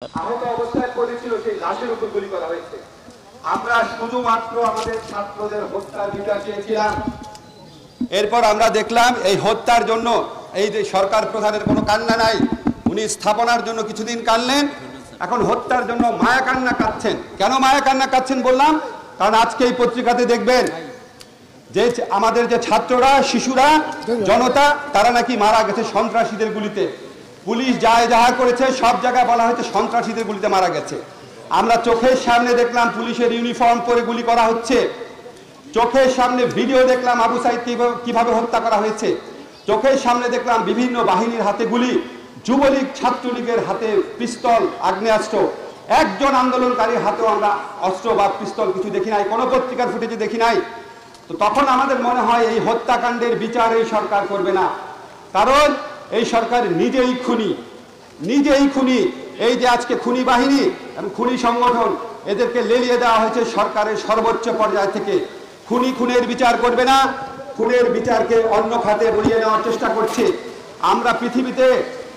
আহত অবস্থায় পড়েছিল সেই লাশের উপর গুলি করা হয়েছে। আমরা শুধুমাত্র আমাদের ছাত্রদের হত্যার বিচার চেয়েছিলাম। এরপর আমরা দেখলাম এই হত্যার জন্য এই যে সরকার প্রধানের কোনো কান্না নাই, উনি স্থাপনার জন্য কিছুদিন কাঁদলেন, এখন হত্যার জন্য মায়া কান্না কাঁদছেন। কেন মায়া কান্না কাঁদছেন বললাম, কারণ আজকে এই পত্রিকাতে দেখবেন যে আমাদের যে ছাত্ররা, শিশুরা, জনতা তারা নাকি মারা গেছে সন্ত্রাসীদের গুলিতে। পুলিশ যায় যাহা করেছে সব জায়গায় বলা হয়েছে সন্ত্রাসীদের গুলিতে মারা গেছে। আমরা চোখের সামনে দেখলাম পুলিশের ইউনিফর্ম পরে গুলি করা হচ্ছে, চোখের সামনে ভিডিও দেখলাম আবু সাইদ কিভাবে হত্যা করা হয়েছে, চোখের সামনে দেখলাম বিভিন্ন বাহিনীর হাতে গুলি, যুবলীগ ছাত্রলীগের হাতে পিস্তল, আগ্নেয়াস্ত্র, একজন আন্দোলনকারীর হাতেও আমরা অস্ত্র বা পিস্তল কিছু দেখি নাই, কোনো পত্রিকার ফুটেজে দেখি নাই। তো তখন আমাদের মনে হয় এই হত্যাকাণ্ডের বিচার এই সরকার করবে না, কারণ এই সরকার নিজেই খুনি। এই যে আজকে খুনি বাহিনী এবং খুনি সংগঠন, এদেরকে লেলিয়ে দেওয়া হয়েছে সরকারের সর্বোচ্চ পর্যায় থেকে। খুনের বিচার করবে না, খুনের বিচারকে অন্য খাতে বলিয়ে নেওয়ার চেষ্টা করছে। আমরা পৃথিবীতে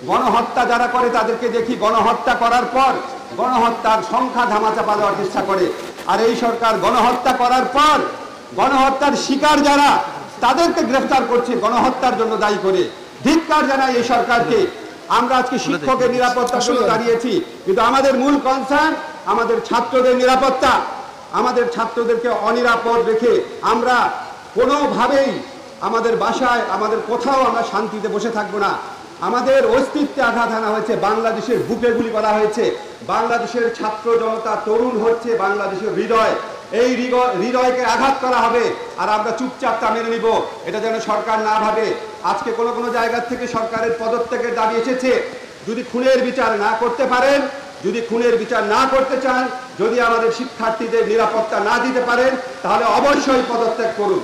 গণহত্যা যারা করে তাদেরকে দেখি গণহত্যা করার পর গণহত্যার সংখ্যা ধামাচাপা দেওয়ার চেষ্টা করে, আর এই সরকার গণহত্যা করার পর গণহত্যার শিকার যারা তাদেরকে গ্রেফতার করছে গণহত্যার জন্য দায়ী করে। ধিক্কার জানাই এই সরকারকে। আমরা আজকে শিক্ষকের নিরাপত্তার জন্য দাঁড়িয়েছি, কিন্তু আমাদের মূল কনসার্ন আমাদের ছাত্রদের নিরাপত্তা। আমাদের ছাত্রদেরকে অনিরাপদ রেখে আমরা কোনোভাবেই আমাদের বাসায়, আমাদের কোথাও আমরা শান্তিতে বসে থাকবো না। আমাদের অস্তিত্বে আঘাত আনা হয়েছে, বাংলাদেশের বুকে গুলি করা হয়েছে, বাংলাদেশের ছাত্র জনতা তরুণ হচ্ছে বাংলাদেশের হৃদয়, এই হৃদয়কে আঘাত করা হবে, আর আমরা চুপচাপ তা মেনে নিব, এটা যেন সরকার না ভাবে। আজকে কোনো জায়গা থেকে সরকারের পদত্যাগের দাবি এসেছে। যদি খুনের বিচার না করতে পারেন, যদি খুনের বিচার না করতে চান, যদি আমাদের শিক্ষার্থীদের নিরাপত্তা না দিতে পারেন, তাহলে অবশ্যই পদত্যাগ করুন।